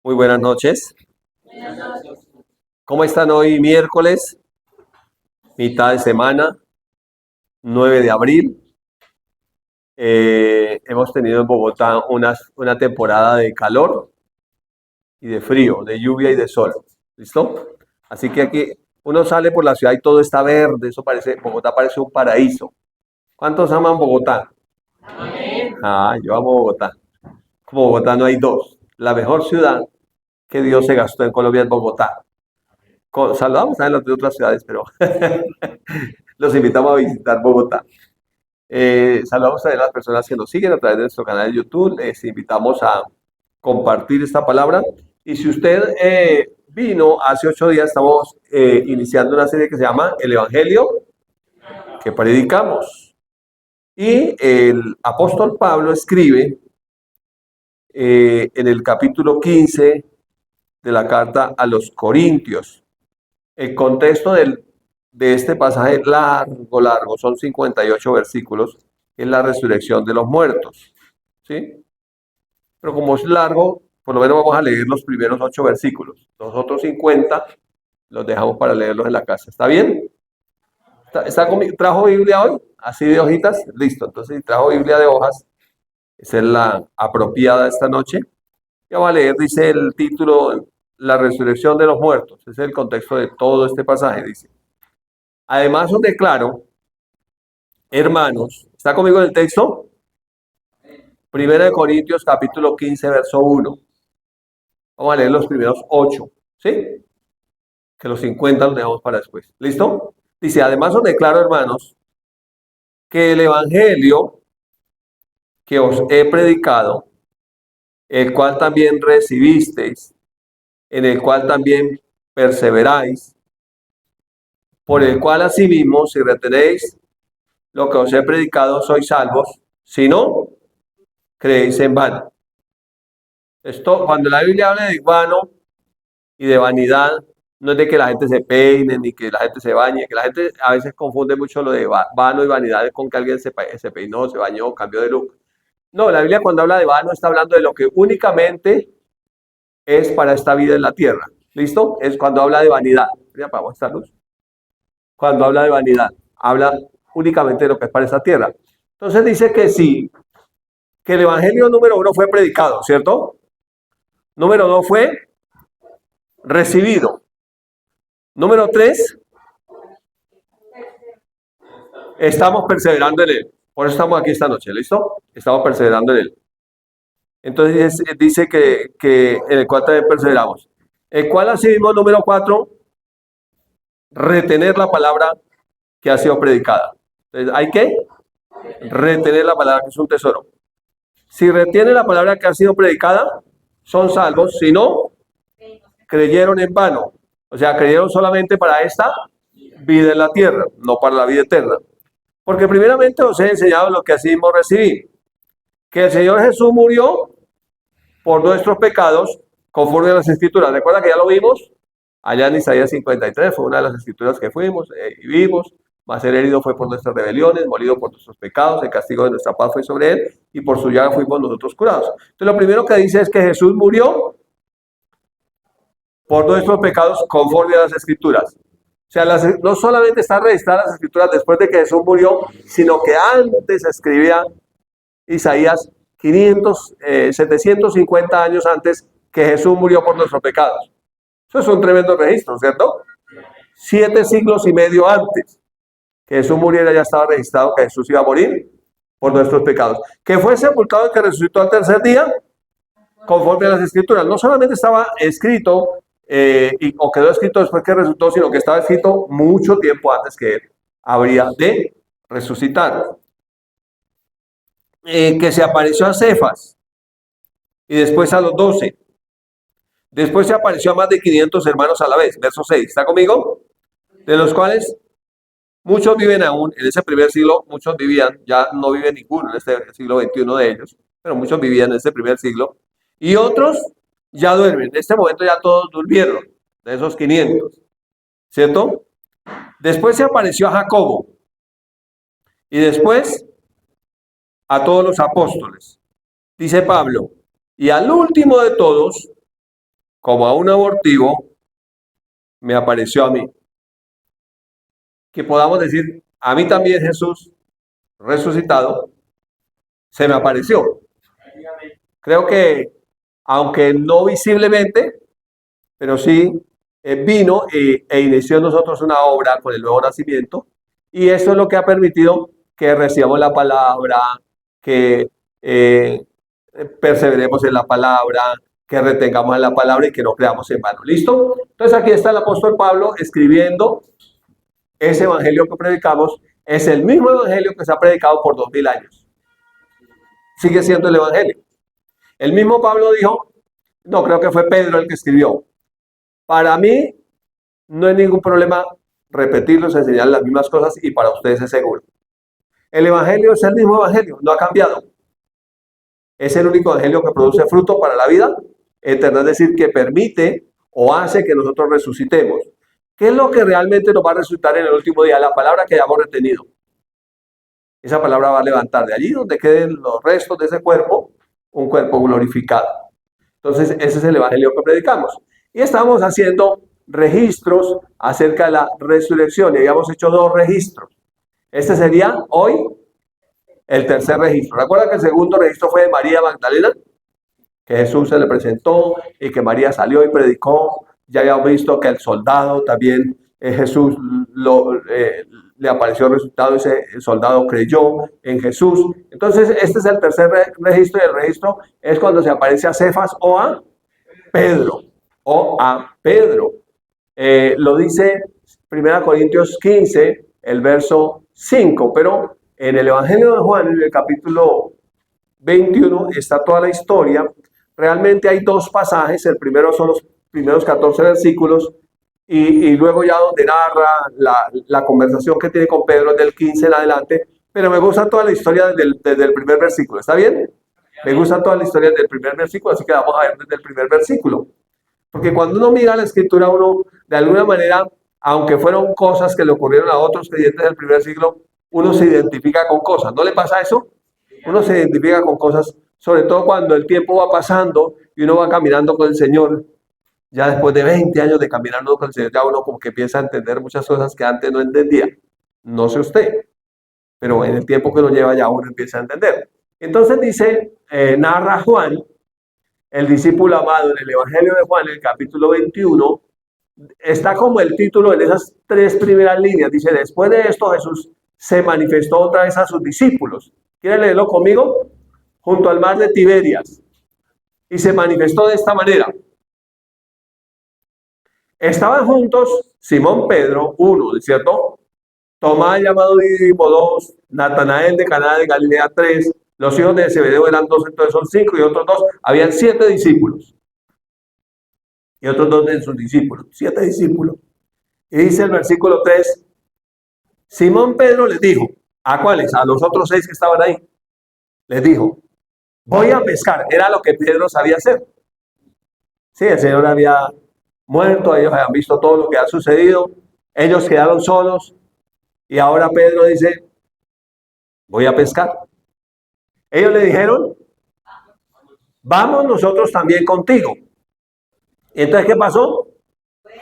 Muy buenas noches. ¿Cómo están hoy miércoles, mitad de semana, 9 de abril? Hemos tenido en Bogotá una temporada de calor y de frío, de lluvia y de sol. ¿Listo? Así que aquí uno sale por la ciudad y todo está verde. Bogotá parece un paraíso. ¿Cuántos aman Bogotá? Ah, yo amo Bogotá. Como Bogotá no hay dos. La mejor ciudad que Dios se gastó en Colombia es Bogotá. Saludamos a los de otras ciudades, pero los invitamos a visitar Bogotá. Saludamos a las personas que nos siguen a través de nuestro canal de YouTube. Les invitamos a compartir esta palabra. Y si usted vino hace 8 días, estamos iniciando una serie que se llama El Evangelio que predicamos. Y el apóstol Pablo escribe en el capítulo 15 de la carta a los Corintios. El contexto de este pasaje es largo, son 58 versículos, es la resurrección de los muertos, ¿sí? Pero como es largo, por lo menos vamos a leer los primeros 8 versículos. Los otros 50 los dejamos para leerlos en la casa. ¿Está bien? ¿Trajo Biblia hoy? ¿Así de hojitas? Listo. Entonces, si trajo Biblia de hojas, esa es la apropiada esta noche. Ya va a leer, dice el título, la resurrección de los muertos. Ese es el contexto de todo este pasaje, dice. Además os declaro, hermanos, ¿está conmigo en el texto? Primera de Corintios, capítulo 15, verso 1. Vamos a leer los primeros 8, ¿sí? Que los 50 los dejamos para después. ¿Listo? Dice, además os declaro, hermanos, que el evangelio que os he predicado, el cual también recibisteis, en el cual también perseveráis, por el cual asimismo, si retenéis lo que os he predicado, sois salvos, si no, creéis en vano. Esto, cuando la Biblia habla de vano y de vanidad, no es de que la gente se peine ni que la gente se bañe, que la gente a veces confunde mucho lo de vano y vanidad con que alguien se peinó, se bañó, cambió de look. No, la Biblia cuando habla de vano está hablando de lo que únicamente es para esta vida en la tierra. ¿Listo? Es cuando habla de vanidad. Ya apagó esta luz. Cuando habla de vanidad, habla únicamente de lo que es para esta tierra. Entonces dice que sí, que el evangelio número 1 fue predicado, ¿cierto? Número 2 fue recibido. Número 3, estamos perseverando en él. Por eso estamos aquí esta noche, ¿listo? Estamos perseverando en él. Entonces dice que en el cual también perseveramos. El cual asimismo, número 4, retener la palabra que ha sido predicada. Entonces, hay que retener la palabra, que es un tesoro. Si retiene la palabra que ha sido predicada, son salvos. Si no, creyeron en vano. O sea, creyeron solamente para esta vida en la tierra, no para la vida eterna. Porque primeramente os he enseñado lo que así mismo recibí, que el Señor Jesús murió por nuestros pecados conforme a las Escrituras. Recuerda que ya lo vimos allá en Isaías 53, fue una de las Escrituras que fuimos y vimos. Mas el herido fue por nuestras rebeliones, molido por nuestros pecados, el castigo de nuestra paz fue sobre él, y por su llaga fuimos nosotros curados. Entonces lo primero que dice es que Jesús murió por nuestros pecados conforme a las Escrituras. O sea, no solamente están registradas las Escrituras después de que Jesús murió, sino que antes escribía Isaías 750 años antes que Jesús murió por nuestros pecados. Eso es un tremendo registro, ¿cierto? 7 siglos y medio antes que Jesús muriera ya estaba registrado que Jesús iba a morir por nuestros pecados. Que fue sepultado y que resucitó al tercer día, conforme a las Escrituras. No solamente estaba escrito o quedó escrito después que resucitó, sino que estaba escrito mucho tiempo antes que él habría de resucitar. Que se apareció a Cefas y después a los 12. Después se apareció a más de 500 hermanos a la vez. Verso 6. ¿Está conmigo? De los cuales muchos viven aún. En ese primer siglo muchos vivían. Ya no vive ninguno en este siglo XXI de ellos. Pero muchos vivían en ese primer siglo. Y otros ya duermen. En este momento ya todos durmieron. De esos 500. ¿Cierto? Después se apareció a Jacobo. Y después a todos los apóstoles. Dice Pablo. Y al último de todos, como a un abortivo, me apareció a mí. Que podamos decir, a mí también Jesús resucitado se me apareció. Creo que, aunque no visiblemente, pero sí vino e inició en nosotros una obra con el nuevo nacimiento, y eso es lo que ha permitido que recibamos la palabra, que eh, perseveremos en la palabra, que retengamos en la palabra y que no creamos en vano. ¿Listo? Entonces aquí está el apóstol Pablo escribiendo ese evangelio que predicamos. Es el mismo evangelio que se ha predicado por 2000 años. Sigue siendo el evangelio. El mismo Pablo dijo, no, creo que fue Pedro el que escribió, para mí no hay ningún problema repetirlos, enseñar las mismas cosas, y para ustedes es seguro. El evangelio es el mismo evangelio, no ha cambiado. Es el único evangelio que produce fruto para la vida eterna, es decir, que permite o hace que nosotros resucitemos. ¿Qué es lo que realmente nos va a resucitar en el último día? La palabra que hayamos retenido. Esa palabra va a levantar de allí donde queden los restos de ese cuerpo, un cuerpo glorificado. Entonces, ese es el evangelio que predicamos. Y estamos haciendo registros acerca de la resurrección. Y habíamos hecho 2 registros. Este sería hoy el tercer registro. ¿Recuerda que el segundo registro fue de María Magdalena? Que Jesús se le presentó y que María salió y predicó. Ya habíamos visto que el soldado también, Jesús le apareció el resultado, ese soldado creyó en Jesús. Entonces, este es el tercer registro, y el registro es cuando se aparece a Cefas o a Pedro. Lo dice 1 Corintios 15, el verso 5, pero en el Evangelio de Juan, en el capítulo 21, está toda la historia. Realmente hay 2 pasajes, el primero son los primeros 14 versículos, y luego ya donde narra la conversación que tiene con Pedro del 15 en adelante, pero me gusta toda la historia desde el primer versículo, ¿está bien? Me gusta toda la historia desde el primer versículo, así que vamos a ver desde el primer versículo. Porque cuando uno mira la escritura, uno de alguna manera, aunque fueron cosas que le ocurrieron a otros creyentes del primer siglo, uno se identifica con cosas. ¿No le pasa eso? Uno se identifica con cosas, sobre todo cuando el tiempo va pasando y uno va caminando con el Señor. Ya después de 20 años de caminar con el Señor, ya uno como que empieza a entender muchas cosas que antes no entendía. No sé usted, pero en el tiempo que uno lleva ya uno empieza a entender. Entonces dice, narra Juan, el discípulo amado, en el Evangelio de Juan, en el capítulo 21, está como el título en esas 3 primeras líneas. Dice, después de esto Jesús se manifestó otra vez a sus discípulos. ¿Quieren leerlo conmigo? Junto al mar de Tiberias. Y se manifestó de esta manera. Estaban juntos Simón Pedro, 1, ¿cierto? Tomás llamado Dídimo, 2, Natanael de Caná de Galilea, 3, los hijos de Zebedeo eran 2, entonces son 5, y otros 2, habían 7 discípulos. Y otros 2 de sus discípulos, 7 discípulos. Y dice el versículo 3, Simón Pedro les dijo, ¿a cuáles? A los otros 6 que estaban ahí. Les dijo, voy a pescar. Era lo que Pedro sabía hacer. Sí, el Señor había muerto, ellos habían visto todo lo que ha sucedido, ellos quedaron solos, y ahora Pedro dice, voy a pescar. Ellos le dijeron, vamos nosotros también contigo. Y entonces, ¿qué pasó?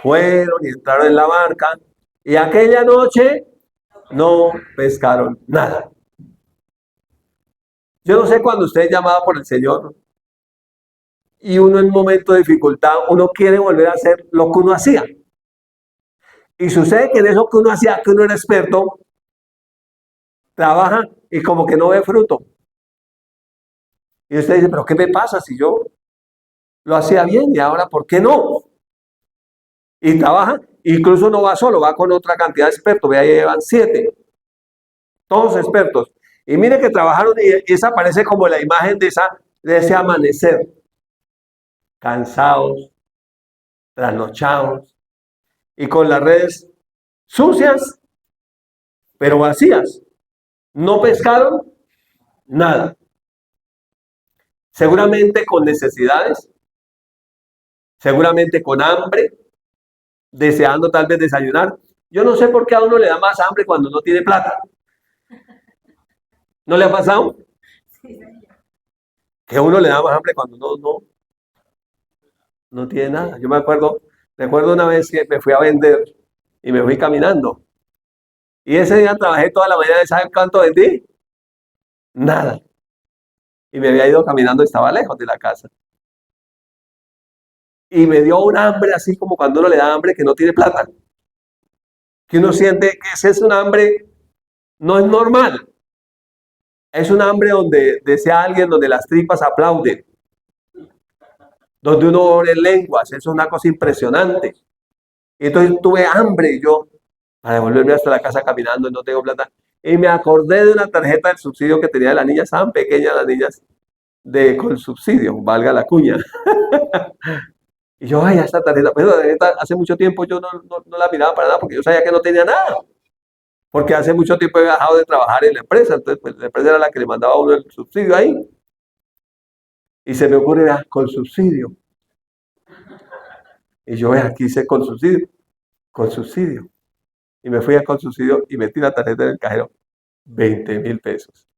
Fueron y entraron en la barca, y aquella noche no pescaron nada. Yo no sé cuando usted es llamado por el Señor y uno en un momento de dificultad, uno quiere volver a hacer lo que uno hacía. Y sucede que en eso que uno hacía, que uno era experto, trabaja y como que no ve fruto. Y usted dice, pero ¿qué me pasa si yo lo hacía bien y ahora por qué no? Y trabaja, incluso no va solo, va con otra cantidad de expertos, ve ahí llevan 7, todos expertos. Y mire que trabajaron y esa parece como la imagen de ese amanecer. Cansados, trasnochados y con las redes sucias, pero vacías. No pescaron nada. Seguramente con necesidades, seguramente con hambre, deseando tal vez desayunar. Yo no sé por qué a uno le da más hambre cuando no tiene plata. ¿No le ha pasado? Que a uno le da más hambre cuando no no tiene nada. Yo recuerdo una vez que me fui a vender y me fui caminando. Y ese día trabajé toda la mañana, ¿saben cuánto vendí? Nada. Y me había ido caminando, estaba lejos de la casa. Y me dio un hambre así como cuando uno le da hambre que no tiene plata. Que uno siente que ese es un hambre, no es normal. Es un hambre donde desea alguien, donde las tripas aplauden. Donde uno ore en lenguas, eso es una cosa impresionante. Y entonces tuve hambre y yo, a devolverme hasta la casa caminando y no tengo plata. Y me acordé de una tarjeta del subsidio que tenía de las niñas, estaban pequeñas las niñas, con subsidio, valga la cuña. Y yo, ay, esta tarjeta, pero la tarjeta hace mucho tiempo yo no la miraba para nada porque yo sabía que no tenía nada. Porque hace mucho tiempo he dejado de trabajar en la empresa, entonces pues, la empresa era la que le mandaba a uno el subsidio ahí. Y se me ocurre, vea, con subsidio. Y yo, vea, aquí hice con subsidio, con subsidio. Y me fui a con subsidio y metí la tarjeta en el cajero, 20,000 pesos.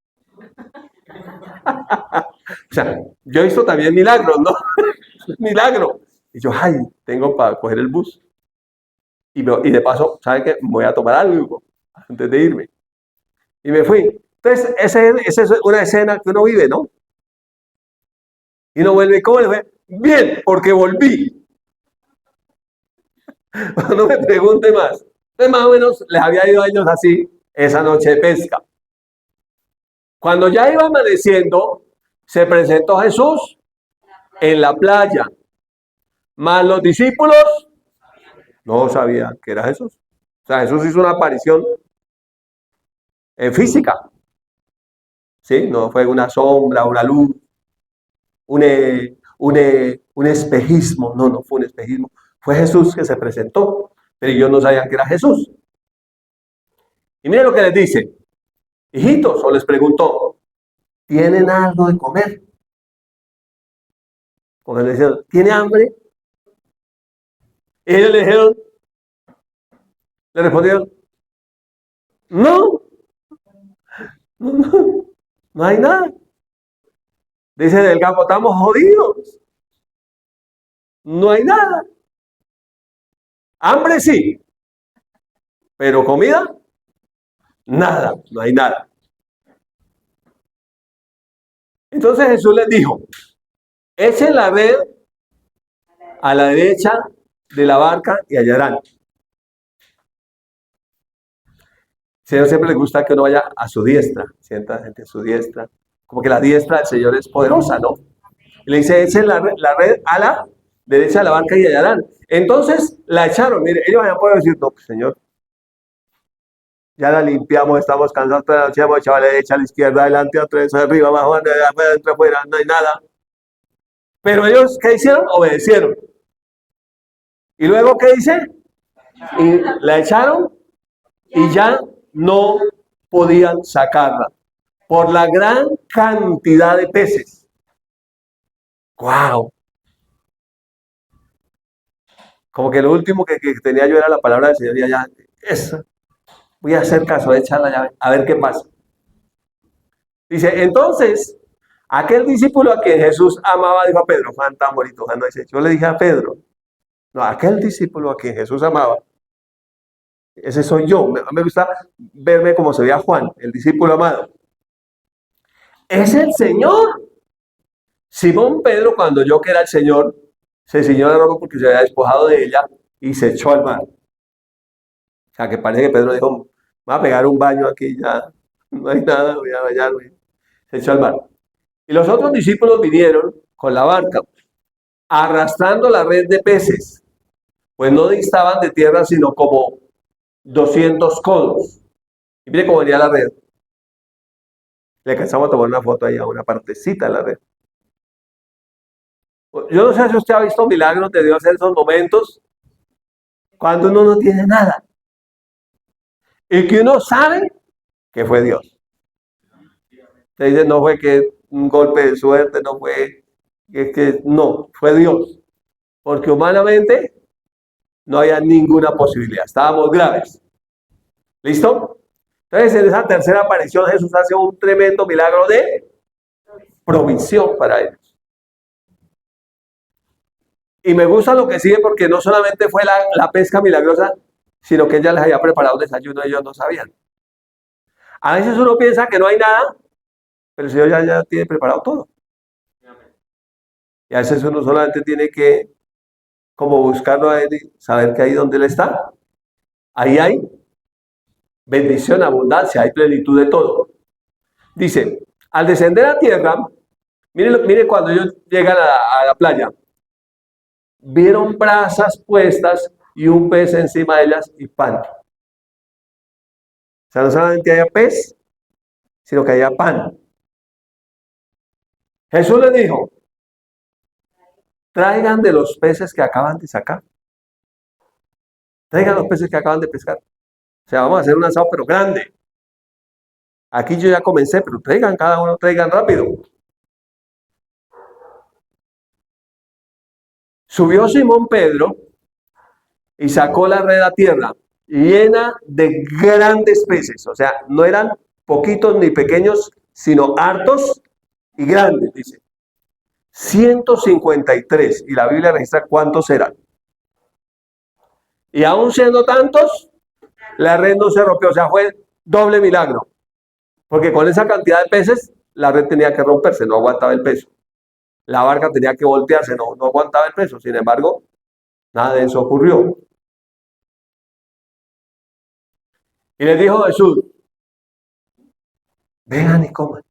O sea, yo hizo también milagros, ¿no? Milagro. Y yo, ay, tengo para coger el bus. Y de paso, ¿saben qué? Voy a tomar algo antes de irme. Y me fui. Entonces, esa es una escena que uno vive, ¿no? Y uno vuelve, ¿cómo le fue? Bien, porque volví. No me pregunte más. Entonces, más o menos, les había ido a ellos así esa noche de pesca. Cuando ya iba amaneciendo, se presentó Jesús en la playa. Más los discípulos no sabían que era Jesús. O sea, Jesús hizo una aparición física. ¿Sí? No fue una sombra, una luz, un espejismo. No fue un espejismo. Fue Jesús que se presentó, pero ellos no sabían que era Jesús. Y miren lo que les dice. Hijitos, o les preguntó, ¿tienen algo de comer? Porque le dijeron, ¿tiene hambre? Y ellos le respondieron, no, no hay nada. Dice del campo, estamos jodidos. No hay nada. Hambre sí, pero comida, nada, no hay nada. Entonces Jesús les dijo, echen la red a la derecha de la barca y hallarán. Señor siempre le gusta que uno vaya a su diestra, sienta gente a su diestra, como que la diestra del Señor es poderosa, ¿no? Y le dice, echen la red a la derecha de la barca y hallarán. Entonces la echaron, mire, ellos habían podido decir, no, pues, Señor, ya la limpiamos, estamos cansados, la hemos echado a la derecha, a la izquierda, adelante, otra vez, arriba, abajo, adentro, afuera, no hay nada. Pero ellos, ¿qué hicieron? Obedecieron. ¿Y luego qué dice? Y la echaron y ya no podían sacarla por la gran cantidad de peces. ¡Wow! Como que lo último que tenía yo era la palabra del Señor y ya, eso, voy a hacer caso, de echar la llave, a ver qué pasa. Dice, entonces, aquel discípulo a quien Jesús amaba, dijo a Pedro, Juan tan bonito, Juan no dice, yo le dije a Pedro, no, aquel discípulo a quien Jesús amaba, ese soy yo, me gusta verme como se veía Juan, el discípulo amado. Es el Señor. Simón Pedro, cuando oyó que era el Señor, se ciñó la ropa porque se había despojado de ella y se echó al mar. O sea, que parece que Pedro dijo, me voy a pegar un baño aquí ya, no hay nada, voy a bañarme. Se echó al mar. Y los otros discípulos vinieron con la barca, arrastrando la red de peces, pues no distaban de tierra sino como 200 codos. Y mire cómo venía la red. Le alcanzamos a tomar una foto ahí a una partecita de la red. Yo no sé si usted ha visto milagros de Dios en esos momentos, cuando uno no tiene nada. Y que uno sabe que fue Dios. Se dice, no fue que un golpe de suerte, no fue no, fue Dios. Porque humanamente no había ninguna posibilidad, estábamos graves. ¿Listo? Entonces, en esa tercera aparición, Jesús hace un tremendo milagro de provisión para ellos. Y me gusta lo que sigue porque no solamente fue la pesca milagrosa, sino que ella les había preparado un desayuno y ellos no sabían. A veces uno piensa que no hay nada, pero el Señor ya tiene preparado todo. Y a veces uno solamente tiene que como buscarlo a Él y saber que ahí donde Él está, ahí hay bendición, abundancia, hay plenitud de todo. Dice, al descender a tierra, mire cuando ellos llegan a la playa, vieron brasas puestas y un pez encima de ellas y pan. O sea, no solamente había pez, sino que había pan. Jesús les dijo, traigan de los peces que acaban de sacar. Traigan los peces que acaban de pescar. O sea, vamos a hacer un asado, pero grande. Aquí yo ya comencé, pero traigan cada uno, traigan rápido. Subió Simón Pedro y sacó la red a tierra llena de grandes peces. O sea, no eran poquitos ni pequeños, sino hartos y grandes, dice. 153. Y la Biblia registra cuántos eran. Y aún siendo tantos, la red no se rompió. O sea, fue doble milagro. Porque con esa cantidad de peces, la red tenía que romperse, no aguantaba el peso. La barca tenía que voltearse, no aguantaba el peso. Sin embargo, nada de eso ocurrió. Y les dijo Jesús, vengan y coman.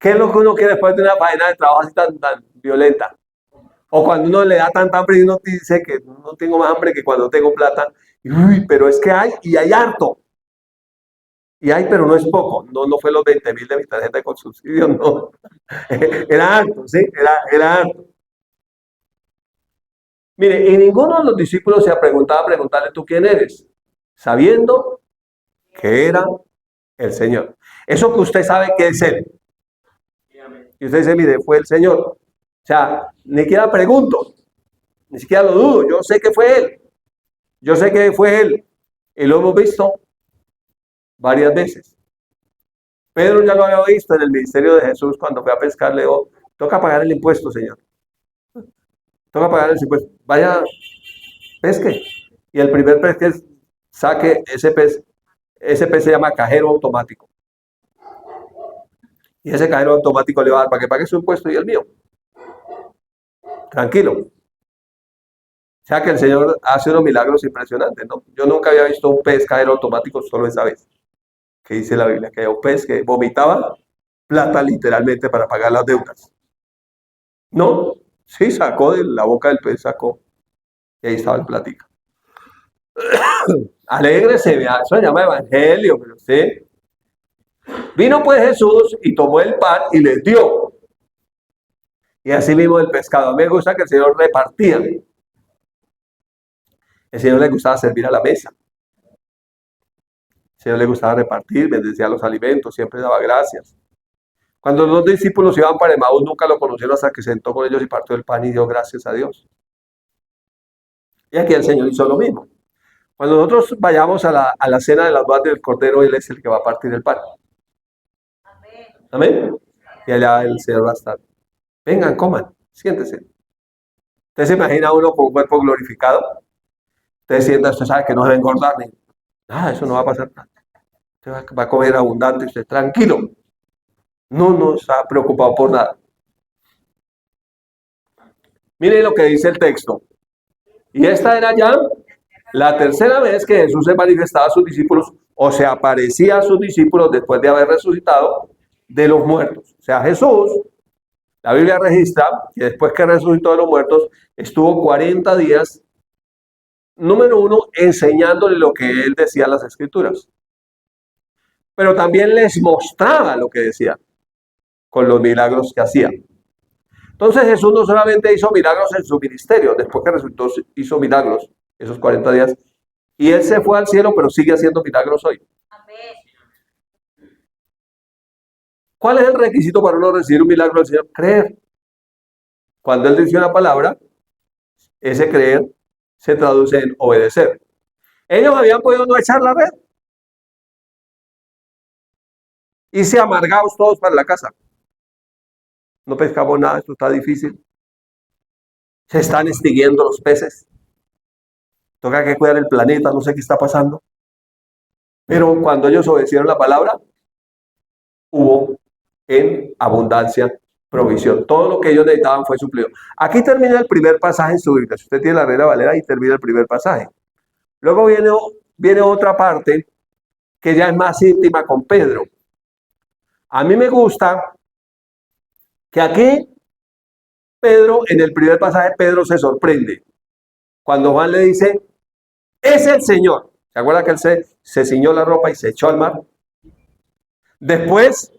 ¿Qué es lo que uno quiere después de una faena de trabajo así tan violenta? O cuando uno le da tanta hambre y uno dice que no tengo más hambre que cuando tengo plata. Uy, pero es que hay, y hay harto. Y hay, pero no es poco. No fue los 20.000 de mi tarjeta con subsidio, no. Era harto, sí, era harto. Mire, y ninguno de los discípulos se preguntaba a preguntarle, ¿tú quién eres? Sabiendo que era el Señor. Eso que usted sabe que es Él. Y usted dice, mire, fue el Señor. O sea, ni siquiera pregunto, ni siquiera lo dudo. Yo sé que fue Él. Yo sé que fue Él. Y lo hemos visto varias veces. Pedro ya lo había visto en el ministerio de Jesús cuando fue a pescar. Le dijo, toca pagar el impuesto, Señor. Toca pagar el impuesto. Vaya, pesque. Y el primer pez que saque ese pez se llama cajero automático. Y ese cajero automático le va a dar para que pague su impuesto y el mío. Tranquilo. O sea que el Señor hace unos milagros impresionantes, ¿no? Yo nunca había visto un pez cajero automático solo esa vez. Que dice la Biblia, que había un pez que vomitaba plata literalmente para pagar las deudas. No, sí, sacó de la boca del pez, sacó. Y ahí estaba el platica. Alégrese, vea, eso se llama evangelio, pero usted. Vino pues Jesús y tomó el pan y les dio. Y así mismo el pescado. A mí me gusta que el Señor repartía. El Señor le gustaba servir a la mesa. El Señor le gustaba repartir, bendecía los alimentos, siempre daba gracias. Cuando los discípulos iban para Emaús, nunca lo conocieron hasta que se sentó con ellos y partió el pan y dio gracias a Dios. Y aquí el Señor hizo lo mismo. Cuando nosotros vayamos a la cena de las bodas del Cordero, Él es el que va a partir el pan. Amén. Y allá el Señor va a estar. Vengan, coman, siéntese. Usted se imagina uno con un cuerpo glorificado. Usted sienta, usted sabe que no se va a engordar ni nada, eso no va a pasar nada. Usted va a comer abundante, usted tranquilo. No está preocupado por nada. Mire lo que dice el texto. Y esta era ya la tercera vez que Jesús se manifestaba a sus discípulos o se aparecía a sus discípulos después de haber resucitado de los muertos. O sea, Jesús, la Biblia registra que después que resucitó de los muertos, estuvo 40 días, número uno, enseñándole lo que él decía en las Escrituras. Pero también les mostraba lo que decía con los milagros que hacía. Entonces Jesús no solamente hizo milagros en su ministerio, después que resucitó hizo milagros esos 40 días, y él se fue al cielo, pero sigue haciendo milagros hoy. ¿Cuál es el requisito para uno recibir un milagro del Señor? Creer. Cuando Él dice una palabra, ese creer se traduce en obedecer. Ellos habían podido no echar la red y se amargados todos para la casa. no pescamos nada, esto está difícil. Se están extinguiendo los peces. Toca que cuidar el planeta, no sé qué está pasando. Pero cuando ellos obedecieron la palabra, hubo en abundancia provisión. Todo lo que ellos necesitaban fue suplido. Aquí termina el primer pasaje en su Biblia. Si usted tiene la Reina Valera, ahí termina el primer pasaje. Luego viene otra parte que ya es más íntima con Pedro. A mí me gusta que aquí Pedro, en el primer pasaje, Pedro se sorprende. Cuando Juan le dice, es el Señor. ¿Se acuerda que él se ciñó la ropa y se echó al mar? Después,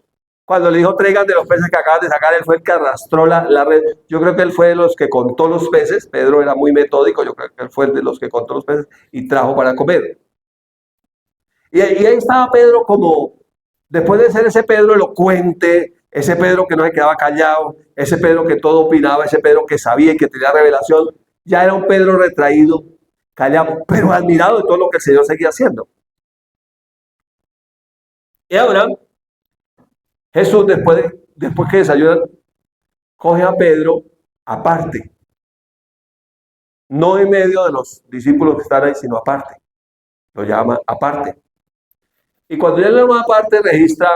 cuando le dijo, traigan de los peces que acaban de sacar, él fue el que arrastró la red. Yo creo que él fue de los que contó los peces. Pedro era muy metódico, yo creo que él fue de los que contó los peces y trajo para comer. Y ahí estaba Pedro como, después de ser ese Pedro elocuente, ese Pedro que no se quedaba callado, ese Pedro que todo opinaba, ese Pedro que sabía y que tenía revelación, ya era un Pedro retraído, callado, pero admirado de todo lo que el Señor seguía haciendo. Y ahora, Jesús, después que desayunan, coge a Pedro aparte, no en medio de los discípulos que están ahí, sino aparte. Lo llama aparte. Y cuando ya lo llama aparte, registra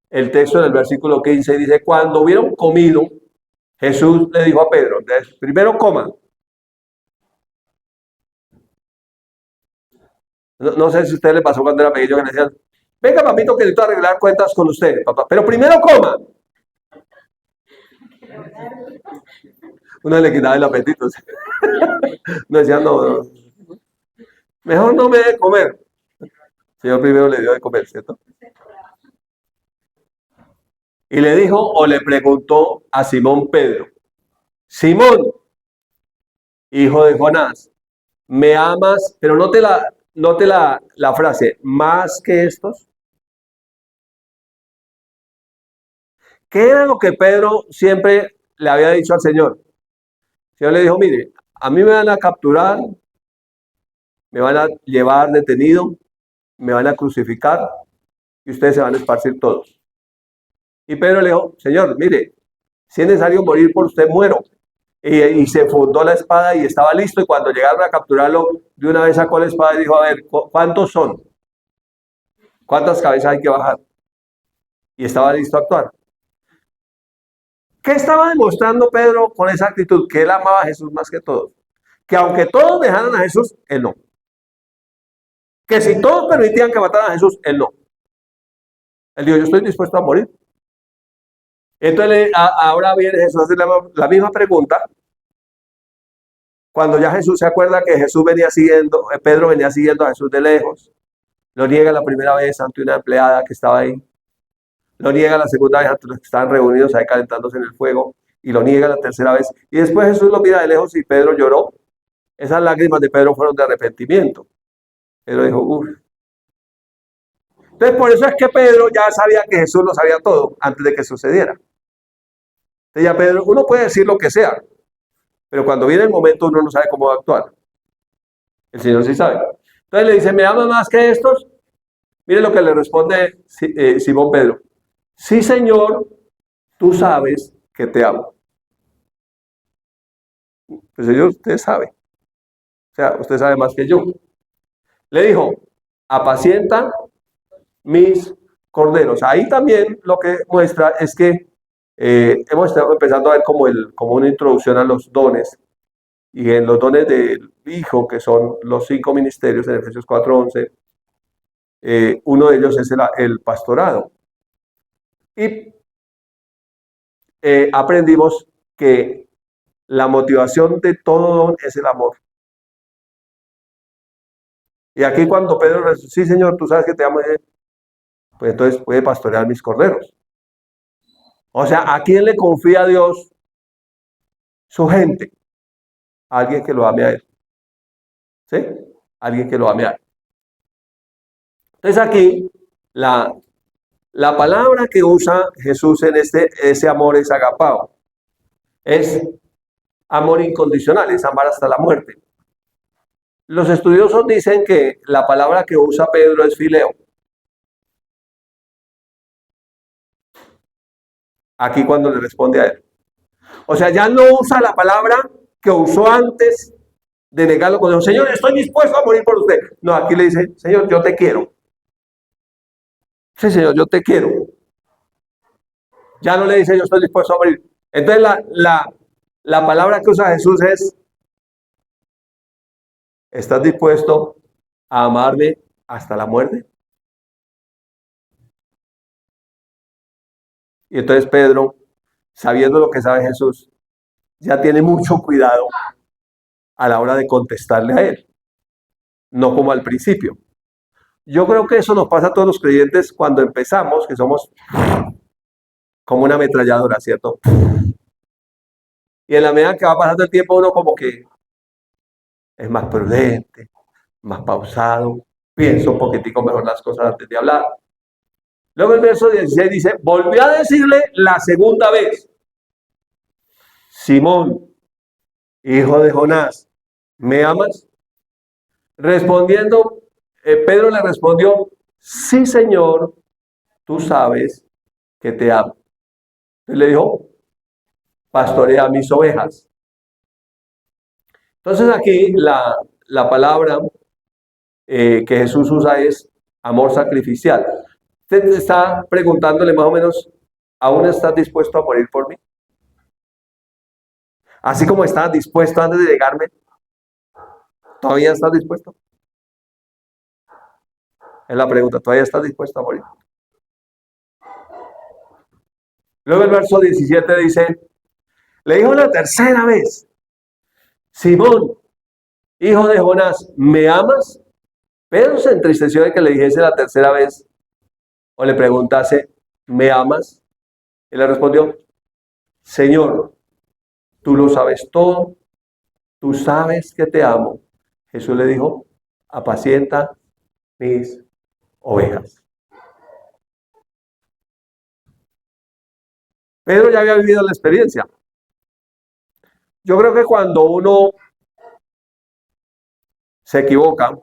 el texto en el versículo 15 y dice, cuando hubieron comido, Jesús le dijo a Pedro, primero coma. No sé si a usted le pasó cuando era pequeño que le decían, venga papito que necesito arreglar cuentas con usted, papá, pero primero coma. Uno le quitaba el apetito. No decía, no, mejor no me dé de comer. El Señor primero le dio de comer, ¿cierto? Y le dijo o le preguntó a Simón Pedro, Simón, hijo de Jonás, ¿me amas? Pero note la frase, más que estos. ¿Qué era lo que Pedro siempre le había dicho al Señor? El Señor le dijo, mire, a mí me van a capturar, me van a llevar detenido, me van a crucificar y ustedes se van a esparcir todos. Y Pedro le dijo, Señor, mire, si es necesario morir por usted, muero. Y se fundó la espada y estaba listo. Y cuando llegaron a capturarlo, de una vez sacó la espada y dijo, a ver, ¿cuántos son? ¿Cuántas cabezas hay que bajar? Y estaba listo a actuar. ¿Qué estaba demostrando Pedro con esa actitud? Que él amaba a Jesús más que todos. Que aunque todos dejaran a Jesús, él no. Que si todos permitían que mataran a Jesús, él no. Él dijo, yo estoy dispuesto a morir. Entonces ahora viene Jesús a hacer la misma pregunta. Cuando ya Jesús se acuerda que Jesús venía siguiendo, Pedro venía siguiendo a Jesús de lejos. Lo niega la primera vez ante una empleada que estaba ahí. Lo niega la segunda vez ante los que estaban reunidos ahí calentándose en el fuego. Y lo niega la tercera vez. Y después Jesús lo mira de lejos y Pedro lloró. Esas lágrimas de Pedro fueron de arrepentimiento. Pedro dijo, uff. Entonces por eso es que Pedro ya sabía que Jesús lo sabía todo antes de que sucediera. Entonces ya Pedro, uno puede decir lo que sea, pero cuando viene el momento uno no sabe cómo va a actuar. El Señor sí sabe. Entonces le dice, ¿me amas más que estos? Mire lo que le responde Simón Pedro. Sí, Señor, tú sabes que te amo. El Señor, usted sabe. O sea, usted sabe más que yo. Le dijo, apacienta mis corderos. Ahí también lo que muestra es que hemos estado empezando a ver como una introducción a los dones. Y en los dones del Hijo, que son los 5 ministerios en Efesios 4:11, uno de ellos es el pastorado. Y aprendimos que la motivación de todo don es el amor. Y aquí cuando Pedro dice, sí Señor, tú sabes que te amo, pues entonces puede pastorear mis corderos. O sea, ¿a quién le confía a Dios su gente? A alguien que lo ame a él. ¿Sí? Alguien que lo ame a él. Entonces aquí la palabra que usa Jesús en ese amor es agapao. Es amor incondicional, es amar hasta la muerte. Los estudiosos dicen que la palabra que usa Pedro es fileo. Aquí cuando le responde a él. O sea, ya no usa la palabra que usó antes de negarlo con el Señor, estoy dispuesto a morir por usted. No, aquí le dice, Señor, yo te quiero. Sí, Señor, yo te quiero. Ya no le dice, yo estoy dispuesto a morir. Entonces la palabra que usa Jesús es, ¿estás dispuesto a amarme hasta la muerte? Y entonces Pedro, sabiendo lo que sabe Jesús, ya tiene mucho cuidado a la hora de contestarle a él, no como al principio. Yo creo que eso nos pasa a todos los creyentes cuando empezamos, que somos como una ametralladora, ¿cierto? Y en la medida que va pasando el tiempo, uno como que es más prudente, más pausado, piensa un poquitico mejor las cosas antes de hablar. Luego el verso 16 dice, volvió a decirle la segunda vez, Simón, hijo de Jonás, ¿me amas? Respondiendo, Pedro le respondió, sí, Señor, tú sabes que te amo. Y le dijo, pastorea mis ovejas. Entonces aquí la palabra que Jesús usa es amor sacrificial. Usted está preguntándole más o menos, ¿aún estás dispuesto a morir por mí? Así como estás dispuesto antes de llegarme, ¿todavía estás dispuesto? Es la pregunta, ¿todavía estás dispuesto a morir? Luego el verso 17 dice, le dijo la tercera vez, Simón, hijo de Jonás, ¿me amas? Pedro se entristeció de que le dijese la tercera vez o le preguntase, ¿me amas? Y le respondió, Señor, tú lo sabes todo, tú sabes que te amo. Jesús le dijo, apacienta mis ovejas. Pedro ya había vivido la experiencia. Yo creo que cuando uno se equivoca,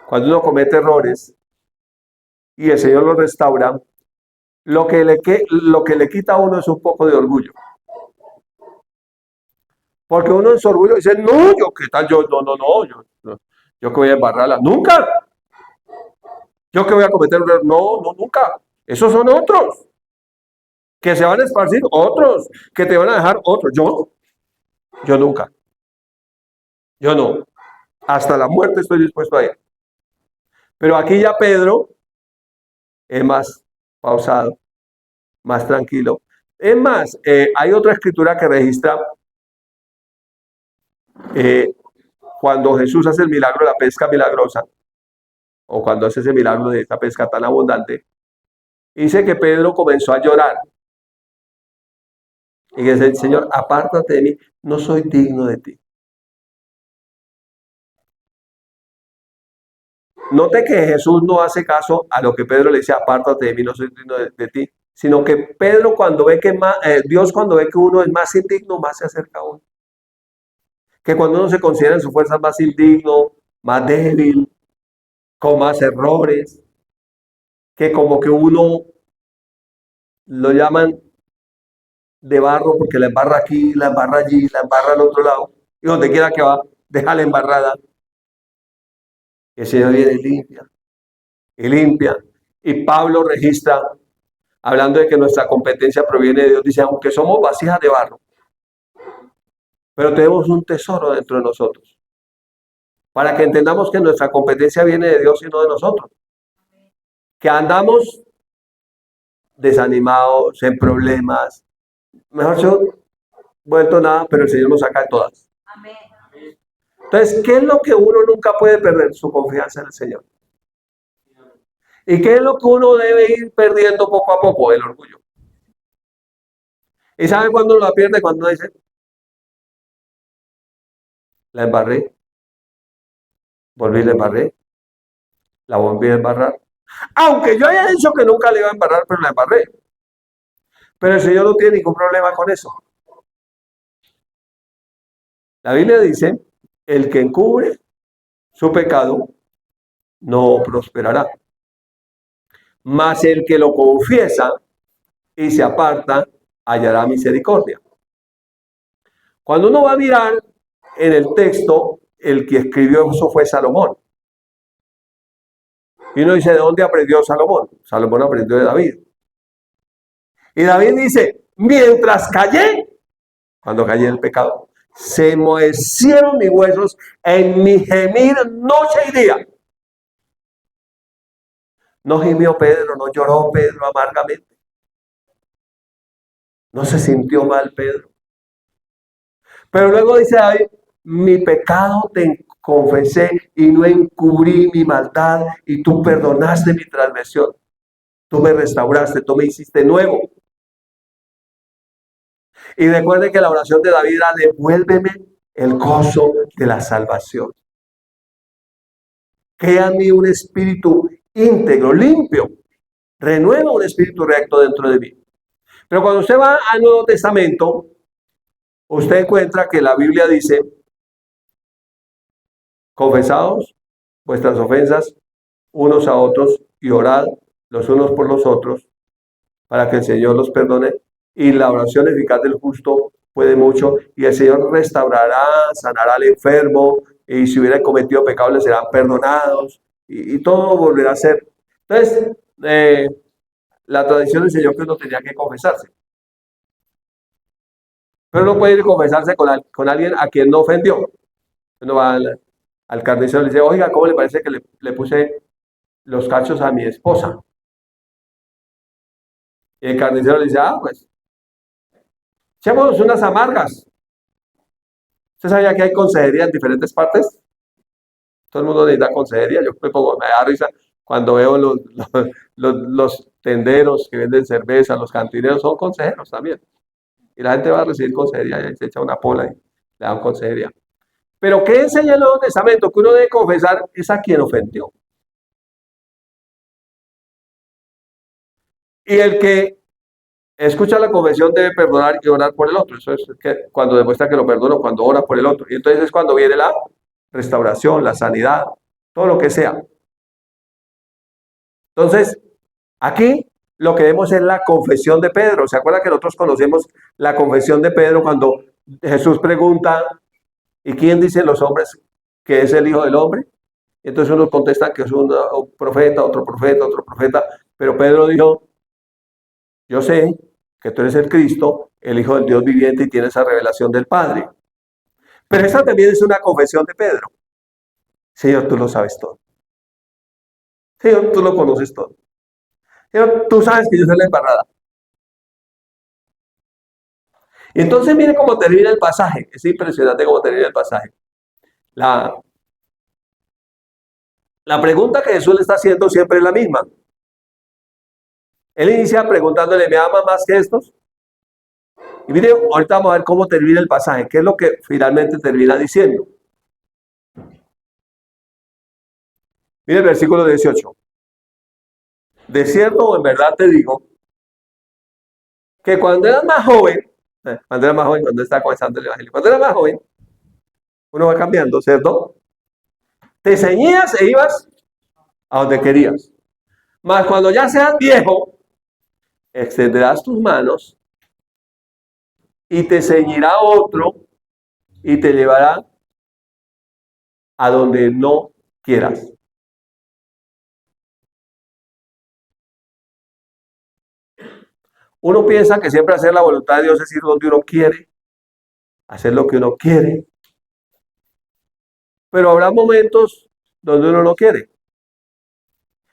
cuando uno comete errores y el Señor lo restaura, lo que le quita a uno es un poco de orgullo. Porque uno en su orgullo dice, no, yo qué tal, yo que voy a embarrarla, nunca, yo que voy a cometer un error, no, nunca, esos son otros, que se van a esparcir otros, que te van a dejar otros, yo nunca, yo no, hasta la muerte estoy dispuesto a ir. Pero aquí ya Pedro es más pausado, más tranquilo. Es más, hay otra escritura que registra eh, cuando Jesús hace el milagro de la pesca milagrosa, o cuando hace ese milagro de esta pesca tan abundante, dice que Pedro comenzó a llorar. Y que dice, Señor, apártate de mí, no soy digno de ti. Note que Jesús no hace caso a lo que Pedro le dice, apártate de mí, no soy digno de ti, sino que Pedro cuando ve que Dios cuando ve que uno es más indigno, más se acerca a uno. Que cuando uno se considera en su fuerza más indigno, más débil, con más errores, que como que uno lo llaman de barro porque la embarra aquí, la embarra allí, la embarra al otro lado, y donde quiera que va, deja la embarrada. El Señor viene y limpia. Y Pablo registra, hablando de que nuestra competencia proviene de Dios, dice, aunque somos vasijas de barro, pero tenemos un tesoro dentro de nosotros. Para que entendamos que nuestra competencia viene de Dios y no de nosotros. Que andamos desanimados, en problemas, mejor yo vuelto nada, pero el Señor nos saca de todas. Amén. Entonces, ¿qué es lo que uno nunca puede perder? Su confianza en el Señor. ¿Y qué es lo que uno debe ir perdiendo poco a poco? El orgullo. ¿Y sabe cuándo la pierde? Cuando dice, la embarré, volví, la embarré, la volví a embarrar. Aunque yo haya dicho que nunca le iba a embarrar, pero la embarré. Pero el Señor no tiene ningún problema con eso. La Biblia dice, el que encubre su pecado no prosperará. Mas el que lo confiesa y se aparta hallará misericordia. Cuando uno va a mirar en el texto, el que escribió eso fue Salomón. Y uno dice, ¿de dónde aprendió Salomón? Salomón aprendió de David. Y David dice, mientras callé, cuando callé en el pecado, se enmohecieron mis huesos en mi gemir noche y día. No gimió Pedro, no lloró Pedro amargamente. No se sintió mal Pedro. Pero luego dice David, mi pecado te confesé y no encubrí mi maldad y tú perdonaste mi transgresión. Tú me restauraste, tú me hiciste nuevo. Y recuerden que la oración de David era, devuélveme el gozo de la salvación. Crea en mí un espíritu íntegro, limpio. Renueva un espíritu recto dentro de mí. Pero cuando usted va al Nuevo Testamento, usted encuentra que la Biblia dice, confesaos vuestras ofensas unos a otros y orad los unos por los otros para que el Señor los perdone. Y la oración eficaz del justo puede mucho, y el Señor restaurará, sanará al enfermo, y si hubiera cometido pecados le serán perdonados, y todo volverá a ser. Entonces, la tradición enseñó que uno tenía que confesarse. Pero no puede ir a confesarse con alguien a quien no ofendió. Uno va al carnicero y le dice, oiga, ¿cómo le parece que le puse los cachos a mi esposa? Y el carnicero le dice, pues, echémonos unas amargas. ¿Usted sabía que hay consejería en diferentes partes? Todo el mundo necesita consejería. Yo me da risa cuando veo los tenderos que venden cerveza, los cantineros son consejeros también. Y la gente va a recibir consejería y se echa una pola y le dan consejería. Pero ¿qué enseña el Nuevo Testamento? Que uno debe confesar es a quien ofendió. Y el que escucha la confesión debe perdonar y orar por el otro. Eso es que cuando demuestra que lo perdona, cuando ora por el otro. Y entonces es cuando viene la restauración, la sanidad, todo lo que sea. Entonces, aquí lo que vemos es la confesión de Pedro. ¿Se acuerdan que nosotros conocemos la confesión de Pedro cuando Jesús pregunta, ¿y quién dicen los hombres que es el Hijo del Hombre? Y entonces unos contestan que es un profeta, otro profeta, otro profeta. Pero Pedro dijo, yo sé que tú eres el Cristo, el Hijo del Dios viviente, y tienes esa revelación del Padre. Pero esa también es una confesión de Pedro. Señor, tú lo sabes todo. Señor, tú lo conoces todo. Señor, tú sabes que yo soy la embarrada. Y entonces mire cómo termina el pasaje. Es impresionante cómo termina el pasaje. La pregunta que Jesús le está haciendo siempre es la misma. Él inicia preguntándole, ¿me ama más que estos? Y mire, ahorita vamos a ver cómo termina el pasaje. ¿Qué es lo que finalmente termina diciendo? Mire el versículo 18. De cierto o en verdad te digo que cuando eras más joven, cuando está comenzando el evangelio, cuando eras más joven, uno va cambiando, ¿cierto? Te ceñías e ibas a donde querías. Mas cuando ya seas viejo, extenderás tus manos y te ceñirá otro y te llevará a donde no quieras. Uno piensa que siempre hacer la voluntad de Dios es ir donde uno quiere, hacer lo que uno quiere. Pero habrá momentos donde uno no quiere.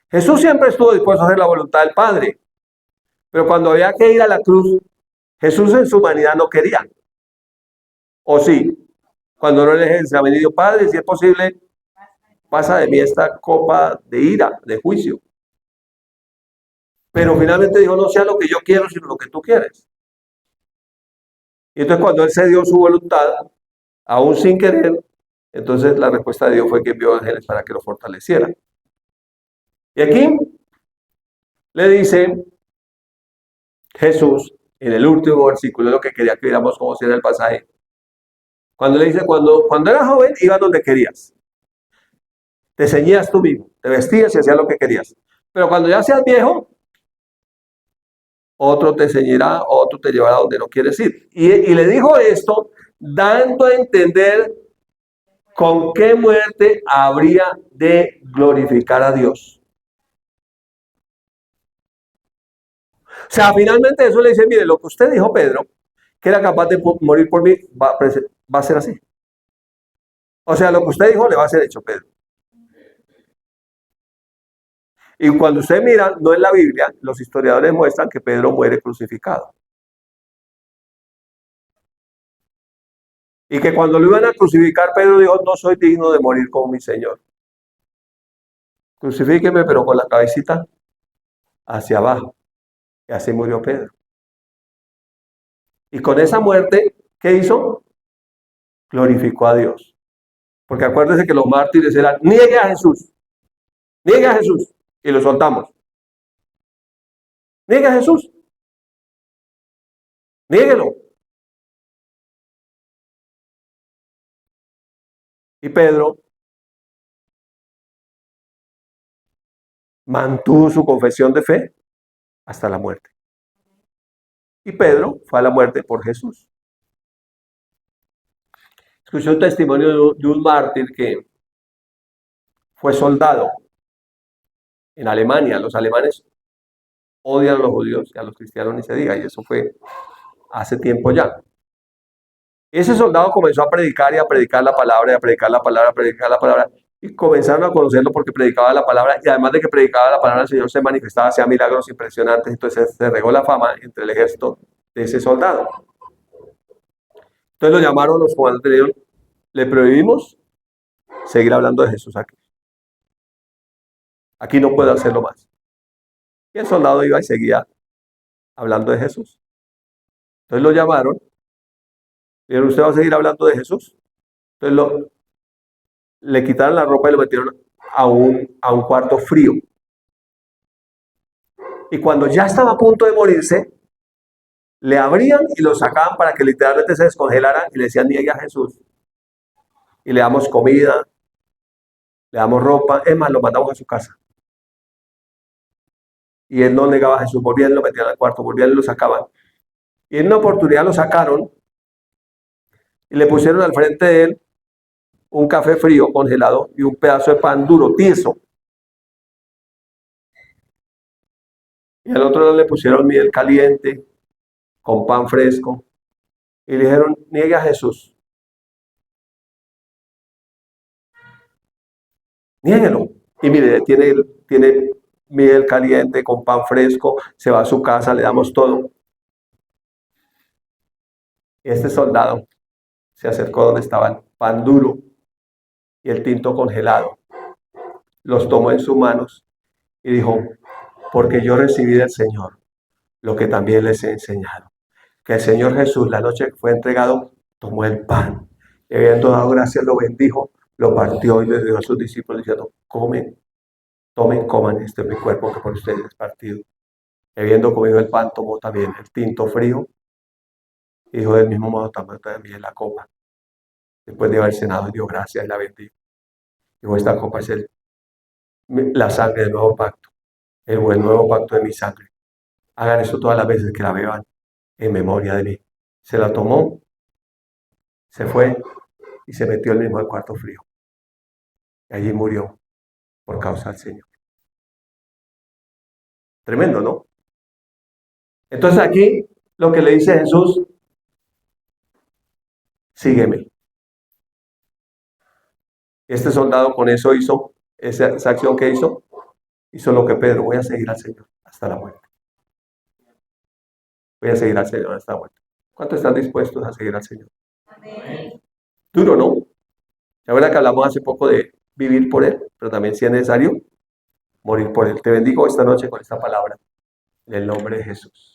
Jesús siempre estuvo dispuesto a hacer la voluntad del Padre. Pero cuando había que ir a la cruz, Jesús en su humanidad no quería. ¿O sí? Cuando no le decía, venido Padre, si es posible, pasa de mí esta copa de ira, de juicio. Pero finalmente dijo, no sea lo que yo quiero, sino lo que tú quieres. Y entonces cuando él se dio su voluntad, aún sin querer, entonces la respuesta de Dios fue que envió ángeles para que lo fortalecieran. Y aquí le dice Jesús, en el último versículo, lo que quería que viéramos cómo será el pasaje. Cuando le dice, cuando eras joven, ibas donde querías. Te ceñías tú mismo, te vestías y hacías lo que querías. Pero cuando ya seas viejo, otro te ceñirá, otro te llevará donde no quieres ir. Y le dijo esto dando a entender con qué muerte habría de glorificar a Dios. O sea, finalmente eso le dice, mire, lo que usted dijo, Pedro, que era capaz de morir por mí, va a ser así. O sea, lo que usted dijo le va a ser hecho, Pedro. Y cuando usted mira, no en la Biblia, los historiadores muestran que Pedro muere crucificado. Y que cuando lo iban a crucificar, Pedro dijo, no soy digno de morir como mi Señor. Crucifíqueme, pero con la cabecita hacia abajo. Y así murió Pedro. Y con esa muerte, ¿qué hizo? Glorificó a Dios. Porque acuérdense que los mártires eran, niegue a Jesús, niegue a Jesús. Y lo soltamos. Niegue a Jesús. Niéguelo. Y Pedro mantuvo su confesión de fe hasta la muerte. Y Pedro fue a la muerte por Jesús. Escuché un testimonio de un mártir que fue soldado en Alemania. Los alemanes odian a los judíos y a los cristianos ni se diga, y eso fue hace tiempo ya. Ese soldado comenzó a predicar y a predicar la palabra, y a predicar la palabra, a predicar la palabra, y comenzaron a conocerlo porque predicaba la palabra, y además de que predicaba la palabra, el Señor se manifestaba, hacía milagros impresionantes, entonces se regó la fama entre el ejército de ese soldado. Entonces lo llamaron los comandantes y le dijeron, le prohibimos seguir hablando de Jesús aquí. Aquí no puede hacerlo más. Y el soldado iba y seguía hablando de Jesús. Entonces lo llamaron, y dijeron, ¿usted va a seguir hablando de Jesús? Entonces le quitaron la ropa y lo metieron a un cuarto frío. Y cuando ya estaba a punto de morirse, le abrían y lo sacaban para que literalmente se descongelara y le decían, niegue a Jesús. Y le damos comida, le damos ropa, es más, lo mandamos a su casa. Y él no negaba a Jesús, volvían, lo metían al cuarto, volvían y lo sacaban. Y en una oportunidad lo sacaron y le pusieron al frente de él un café frío congelado y un pedazo de pan duro, tieso. Y al otro lado le pusieron miel caliente con pan fresco. Y le dijeron, niegue a Jesús. Niéguelo. Y mire, tiene miel caliente con pan fresco, se va a su casa, le damos todo. Y este soldado se acercó donde estaba el pan duro y el tinto congelado. Los tomó en sus manos y dijo, porque yo recibí del Señor lo que también les he enseñado. Que el Señor Jesús, la noche que fue entregado, tomó el pan. Y habiendo dado gracias, lo bendijo, lo partió y le dio a sus discípulos diciendo, comen, tomen, coman, este es mi cuerpo que por ustedes es partido. Y habiendo comido el pan, tomó también el tinto frío y dijo, del mismo modo tomó también la copa. Después de haber cenado, dio gracias y la bendijo. Dijo, esta copa es la sangre del nuevo pacto, el nuevo pacto de mi sangre. Hagan eso todas las veces que la beban en memoria de mí. Se la tomó, se fue y se metió él mismo al cuarto frío. Y allí murió por causa del Señor. Tremendo, ¿no? Entonces aquí lo que le dice Jesús, sígueme. Este soldado con eso hizo, esa acción que hizo lo que Pedro, voy a seguir al Señor hasta la muerte. Voy a seguir al Señor hasta la muerte. ¿Cuántos están dispuestos a seguir al Señor? Amén. Duro, ¿no? La verdad que hablamos hace poco de vivir por Él, pero también si es necesario, morir por Él. Te bendigo esta noche con esta palabra, en el nombre de Jesús.